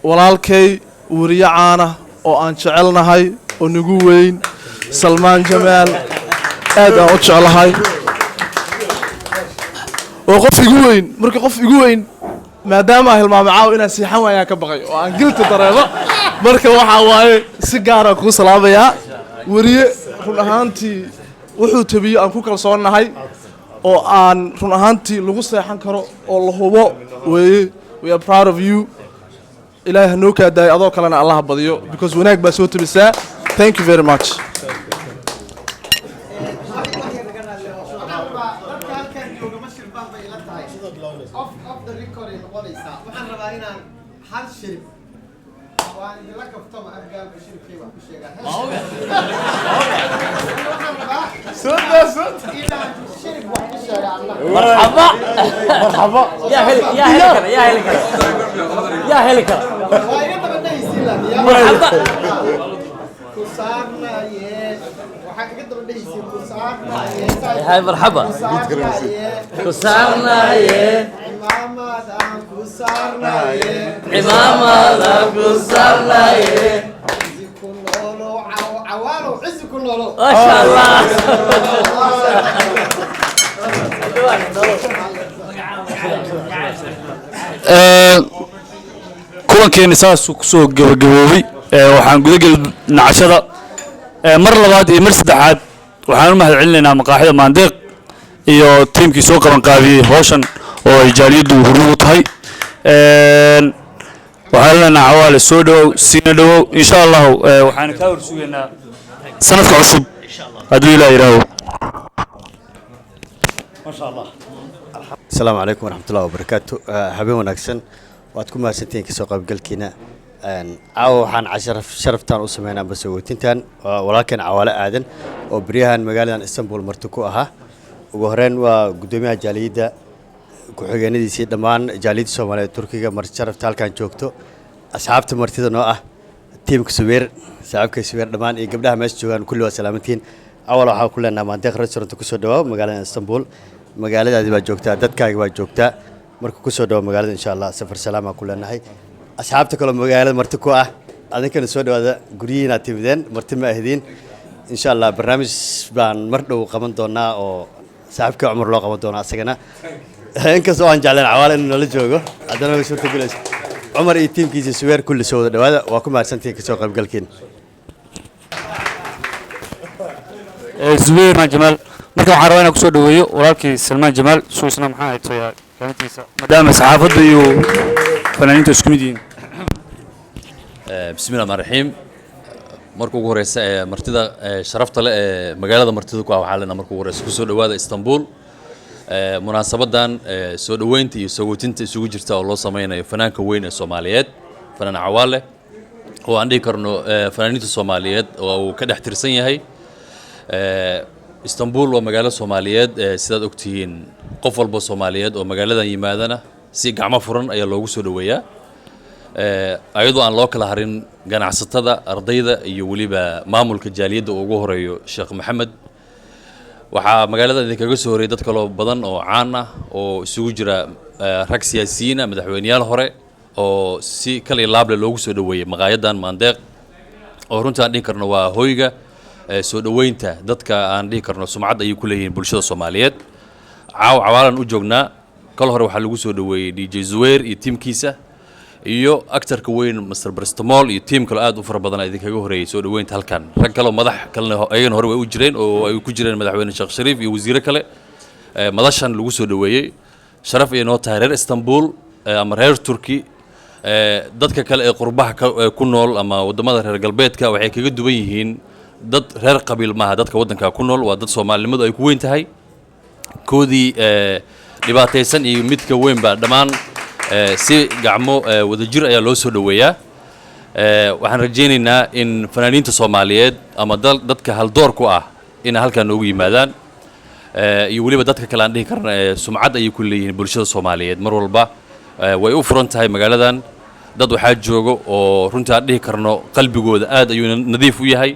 walaalkay wariye caana oo aan jecelnahay oo nagu weyn Salmaan Jamaal aad aan u jeclahay oo qof igu weyn marka qof igu weyn maadaama hilmaamay caaw inaan siixan waayaan ka baqay oo aan gilta dareemo marka waxa waaye si gaar ah ku salaamayaa wariye run ahaantii wuxuu tabiyo aan ku kalsoonahay oo aan run ahaantii lagu seexan karo oo la hubo weeye we are proud of you ilaahay noo ka daay adoo kalena Allah badiyo because wanaag baa soo tabisaa thank you very much مرحبا مرحبا يا هلك يا هلك يا هلك يا هلك مرحبا هاي مرحبا كسرنا يا إمام كسرنا يا ما شاء الله kulankeena saas ku soo gabagaboobay waxaan gudaha nacashada mar labaad iyo mar saddexaad waxaan u mahadcelinaynaa maqaaxida maandeeq iyo tiimkii soo qaban qaabiyay hawshan oo ay jaaliyadu hormuud tahay waxaan leenahay xawaale soo dhawow siina dhawow insha Allah waxaan ka hor sugaynaa sanadka cusub hadduu ilaahay yiraahdo ma sha Allah السلام عليكم ورحمة الله وبركاته حبيبي ونكسن واتكم ما سنتين كسوق بقلكينا أو حن عشر شرفتان وسمعنا بس وتنتان ولكن عوالة آدن وبريهان مقالنا إسطنبول مرتكوها وهرين وقدوميها جاليدة كحجاني دي سيد دمان جاليد الصومالية التركية مرت شرفتال كان جوكتو أصحاب تمرتيد نوعه تيم كسوير صاحب كسوير دمان قبلها مش جوان كله سلامتين أول حاجة كلنا ما دخل رسالة كسر دوا مقالنا إسطنبول magaaladaadi baa joogtaa dadkaaga baa joogtaa marka ku soo dhaw magaalada insha Allah safar salaama ku leenahay asxaabta kale magaalada marti ku ah adinkana soo dhawaada guriyiina timideen marti ma ahdin insha Allah barnaamij baan mar dhow qaban doonaa oo saaxiibka Umar loo qaban doonaa asagana inkastoo aan jeclaan cawaale inuu la joogo hadana way suurta galayso Umar iyo tiimkiisa suweer kulli soo dhawaada waa ku mahadsantiin ka soo qaybgalkiin Zubair Jamal marka waxaan rabaa inaan ku soo dhaweeyo walaalkii Salmaan Jamaal suusna maxaa haytay kaantiisa maadaama saxaafadda iyo fanaaniinta isku mid yihiin bismillaahir rahmaanir rahiim marka ugu horeysa martida sharafta leh ee magaalada martida ku ah waxaa leenahay marka ugu horeysa ku soo dhawaada Istanbul munaasabadan soo dhaweynta iyo sagootinta isugu jirta oo loo sameeyo fanaanka weyn ee Soomaaliyeed fanaan Cawaale oo aan dhigi karno fanaaniinta Soomaaliyeed oo uu ka dhex tirsan yahay Istanbul waa magaalo Soomaaliyeed sidaad ogtihiin qof walba Soomaaliyeed oo magaaladan yimaadana si gacmo furan ayaa loogu soo dhaweeyaa ayadoo aan loo kala harin ganacsatada ardayda iyo waliba maamulka jaaliyadda ugu horeeyo Sheekh Maxamed waxaa magaalada idinkaga soo horeeyay dad kale badan oo caan ah oo isugu jira rag siyaasiyiin madaxweynayaal hore oo si kala laab leh loogu soo dhaweeyay maqaayadan maandeeq oo runtii aan dhihi karno waa hoyga soo dhaweynta dadka aan dhihi karno sumcad ay ku leeyihiin bulshada Soomaaliyeed cawaalan u joognaa kal hore waxa lagu soo dhaweeyay DJ Zubair iyo tiimkiisa iyo actorka weyn Mr Bristol iyo tiim kale aad u fara badan idinkaga horeeyay soo dhaweynta halkan rag kale madax kale ayagana hore way u jireen oo ay ku jireen madaxweyne Sheekh Shariif iyo wasiiro kale madashan lagu soo dhaweeyay sharaf iyo noo tahay reer Istanbul ama reer Turki dadka kale ee qurbaha ku nool ama wadamada reer galbeedka waxay kaga duwan yihiin dad reer qabiil maaha dadka wadanka ku nool waa dad Soomaalinimadu ay ku weyn tahay koodii dhibaataysan iyo midka weyn ba dhamaan si gacmo wadajir ayaa loo soo dhaweeyaa waxaan rajaynaynaa in fanaaniinta Soomaaliyeed ama dadka hal door ku ah in halkan noogu yimaadaan iyo waliba dadka kale aan dhihi karna sumcad ay ku leeyihiin bulshada Soomaaliyeed mar walba way u furan tahay magaaladan dad waxaa joogo oo runtii aan dhihi karno qalbigooda aad ayuu nadiif u yahay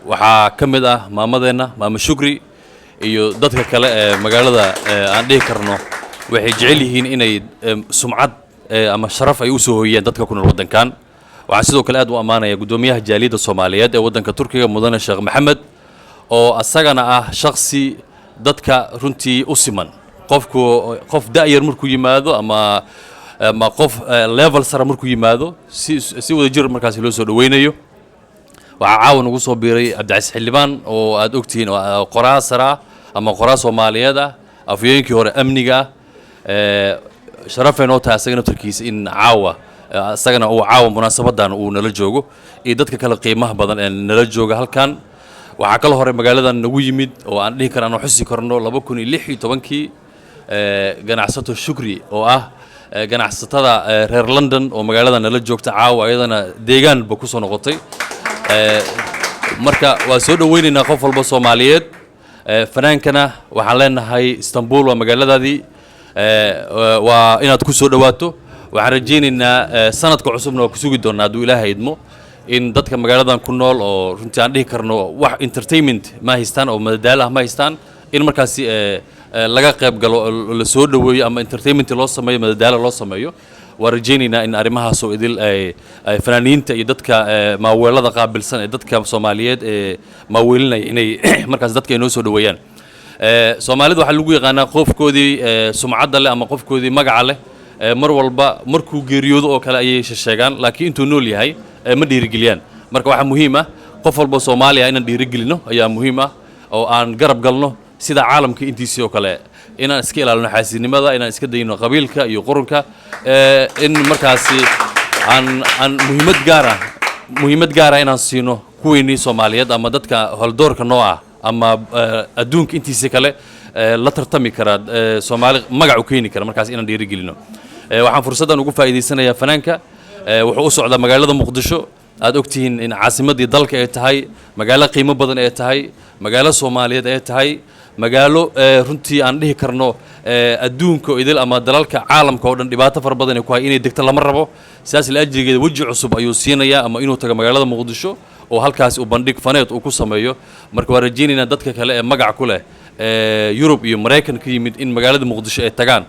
waxaa ka mid ah maamadeena maama Shukri iyo dadka kale ee magaalada aan dhihi karno waxay jecel yihiin inay sumcad ama sharaf ay u soo hooyeen dadka ku nool waddankan waxaan sidoo kale aad u ammaanayaa guddoomiyaha jaaliyadda Soomaaliyeed ee waddanka Turkiga mudane Sheekh Maxamed oo asagana ah shakhsi dadka runtii u siman qof da'yar markuu yimaado ama qof level sare markuu yimaado si wada jir markaas loo soo dhaweynayo waxa caawan ugu soo biiray Cabdicasiis Xildhibaan oo aad ogtihiin qoraa sare ama qoraa Soomaaliyeed ah afyeenkii hore amniga sharafeen oo tahay asagana turkiisa in caawa asagana uu caawa munaasabadan uu nala joogo iyo dadka kale qiimaha badan ee nala jooga halkan waxa kala hore magaaladan nagu yimid oo aan dhihi karno xusi karno 2016kii ganacsato Shukri oo ah ganacsatada reer London oo magaaladan nala joogta caawa ayadana deegaanba ku soo noqotay marka waa soo dhaweynaynaa qof walba Soomaaliyeed fanaankana waxaan leenahay Istanbul waa magaaladaadii waa inaad ku soo dhawaato waxaan rajaynaynaa sanadka cusubna waa ku sugi doonaa hadduu Ilaahay idmo in dadka magaaladan ku nool oo runtii aan dhihi karno wax entertainment ma haystaan oo madadaalo ma haystaan in markaasi laga qayb galo la soo dhaweeyo ama entertainment loo sameeyo madadaalo loo sameeyo waa rajaynaynaa in arrimahaas oo idil ay fanaaniinta iyo dadka maaweelada qaabilsan ee dadka Soomaaliyeed ee maaweelinaya inay markaas dadka ay noo soo dhaweeyaan Soomaalida waxa lagu yaqaanaa qofkoodii sumcadda leh ama qofkoodii magaca leh mar walba markuu geeriyoodo oo kale ayay sheegaan laakiin intuu nool yahay ma dhiirigeliyaan marka waxa muhiim ah qof walba Soomaaliya inaan dhiirigelino ayaa muhiim ah oo aan garab galno sida caalamka intiisa oo kale inaan iska ilaalino xaasidnimada inaan iska dayno qabiilka iyo qurunka in markaasi aan muhiimad gaar ah inaan siino kuweynii Soomaaliyeed ama dadka holdoorka noo ah ama adduunka intiisa kale la tartami kara Soomaali magac u keeni kara markaas inaan dhiirigelino waxaan fursadan ugu faa'iideysanayaa fanaanka wuxuu u socdaa magaalada Muqdisho aad ogtihiin in caasimadii dalka ay tahay magaalo qiimo badan ay tahay magaalo Soomaaliyeed ay tahay magaalo runtii aan dhihi karno adduunka idil ama dalalka caalamka oo dhan dhibaato far badan ay ku hay inay degto lama rabo sidaas la ajrigeeda waji cusub ayuu siinayaa ama inuu tago magaalada Muqdisho oo halkaas u bandhig faneed uu ku sameeyo marka waa rajaynaynaa dadka kale ee magac ku leh Yurub iyo Mareykan ka yimid in magaalada Muqdisho ay tagaan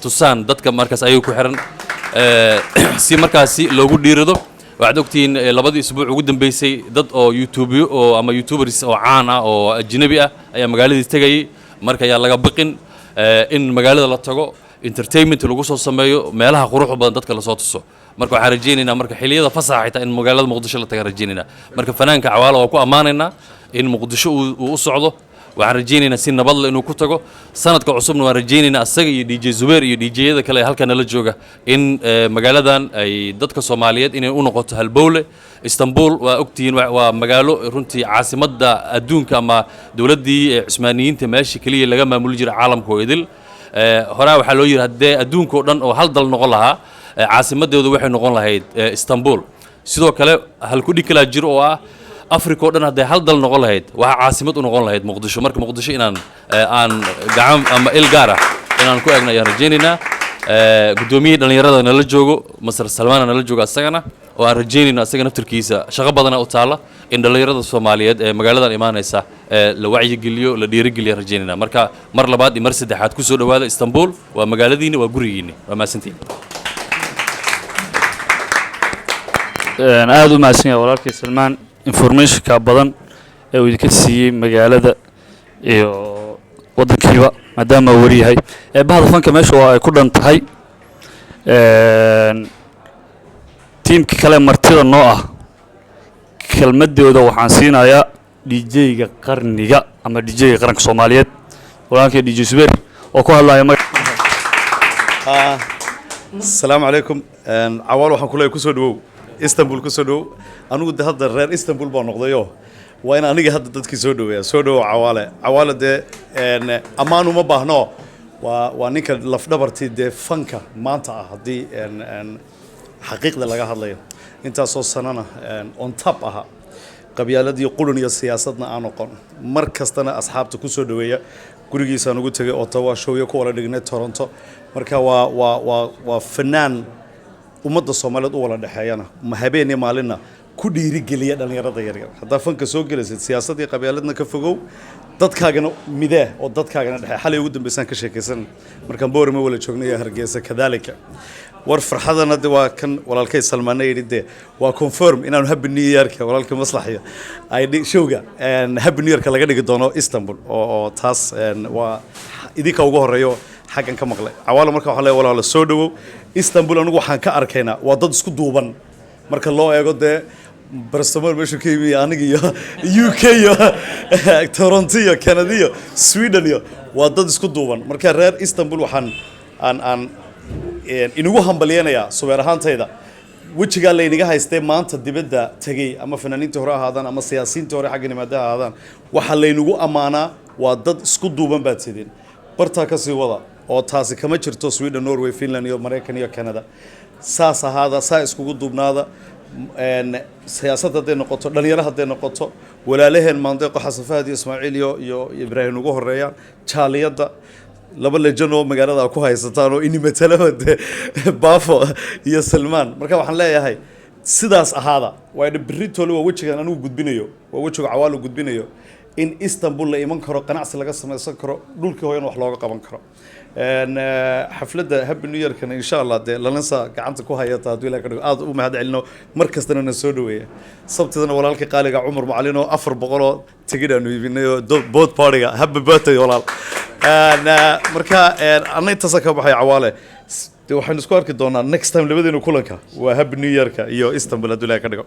tusaan dadka markaas ayuu ku xiran si markaasi loogu dhiirado waxaad ogtihiin labadii isbuuc ugu dambeysay dad oo ama YouTubers oo caan ah oo ajnabi ah ayaa magaaladiis tagayay marka ayaa laga baqin in magaalada la tago entertainment lagu soo sameeyo meelaha quruxda badan dadka la soo tuso marka waxaan rajaynaynaa marka xilliyada fasaxa xitaa in magaalada Muqdisho la taga rajaynaynaa marka fanaanka Cawaale waa ku ammaanaynaa in Muqdisho uu u socdo waxaan rajaynaynaa si nabad leh inuu ku tago sanadka cusubna waan rajaynaynaa asaga iyo DJ Zubair iyo DJ-yada kale ee halkan la jooga in magaaladan ay dadka Soomaaliyeed inay u noqoto halbowle Istanbul waa ogtihiin waa magaalo runtii caasimadda adduunka ama dawladdii Cusmaaniyiinta meeshii kaliya laga maamuli jiray caalamka oo idil horaa waxaa loo yiri haddee adduunka oo dhan oo hal dal noqon lahaa caasimaddeedu waxay noqon lahayd Istanbul sidoo kale hal ku dhig kala jiro oo ah Afrika oo dhan haday hal dal noqon lahayd waxa caasimad u noqon lahayd Muqdisho marka Muqdisho inaan aan gacan ama il gaar ah inaan ku eegno ayaan rajaynaynaa gudoomiyada dhalinyarada nala joogo Masar Salmaan nala joogo asagana oo aan rajaynayno asaga naftirkiisa shaqo badan u taala in dhalinyarada Soomaaliyeed ee magaaladan imaanaysa la wacyi geliyo la dhiirigeliyo rajaynayna marka mar labaad iyo mar saddexaad ku soo dhawaada Istanbul waa magaaladiina waa gurigiina waa maasantiin aad u maasan yahay walaalkay Salmaan informationka badan ee uu idinka siiyay magaalada iyo wadankiiba maadaama uu wariyahay bahda fanka meesha waa ay ku dhan tahay tiimka kale martida noo ah kelmadooda waxaan siinayaa DJ-ga qarniga ama DJ-ga qaranka Soomaaliyeed walaalkay DJ Zubair oo ku hadlaya Assalaamu calaykum Cawaale waxaan ku leeyahay ku soo dhawow Istanbul ku soo dhawow anigu hadda reer Istanbul baan noqdayo waa in aniga hadda dadkii soo dhaweeya soo dhawow Cawaale de amaan uma baahno waa ninka lafdhabartii de fanka maanta ah hadii xaqiiqda laga hadlayo intaas oo sanana on top aha qabyaaladii qulun iyo siyaasadna aan noqon mar kastana asxaabta ku soo dhaweeya gurigiisa aan ugu tagay Ottawa showyo ku wala dhignay Toronto marka waa fanaan ummadda Soomaaliyeed u wala dhaxeeyana ma habeenii maalinna ku dhiirigeliya dhalinyarada yaryar hadaa fanka soo galaysid siyaasadii qabyaaladna ka fogow dadkaagana midee oo dadkaagana dhaxay xalay ugu dambeysaan ka sheekaysan markaan boorama wala joognay Hargeysa kadalika war farxadana de waa kan walaalkay Salmaan yiri de waa confirm inaanu happy new year-ka walaalkay maslaxiyo ay showga happy new year-ka laga dhigi doono Istanbul oo taas waa idinka ugu horeeyo xagan ka maqlay Cawaale marka waxa la walaalo soo dhawow Istanbul anigu waxaan ka arkaynaa waa dad isku duuban marka loo eego de barastamar meesha ka yimid aniga iyo UK iyo Toronto iyo Canada iyo Sweden iyo waa dad isku duuban marka reer Istanbul waxaan aan inugu hambalyeynaya suweer ahaantayda wajiga la inaga haystay maanta dibadda tagay ama fanaaniinta hore ahaadaan ama siyaasiyiinta hore xagga nimaada ahaadaan waxa la inagu amaanaa waa dad isku duuban baad sideen barta ka sii wada oo taasi kama jirto Sweden Norway Finland iyo Mareykan iyo Canada saas ahaada saa iskugu duubnaada siyaasadda hadday noqoto dhalinyaro hadday noqoto walaalaheen Maandeeq Xasan Fahad iyo Ismaaciil iyo Ibraahim ugu horeeyaan jaaliyada laba lejan oo magaalada ku haysataan oo ini matalada Baafo iyo Salmaan marka waxaan leeyahay sidaas ahaada waa Britol waa wajigan anigu gudbinayo waa wajiga Cawaale gudbinayo in Istanbul la iman karo qanacsi laga sameeysan karo dhulkii hooyan wax looga qaban karo xafladda happy new year-kan insha Allah de lalansa gacanta ku hayata hadii la ka dhigo aad u mahad celino mar kastana na soo dhaweeya sabtidana walaalkii qaaliga Umar Macalin oo 400 tigidh aanu iibinayo both party-ga happy birthday walaal marka anay taas ka baxay Cawaale waxaan isku arki doonaa next time labadeena kulanka waa happy new year-ka iyo Istanbul hadii la ka dhigo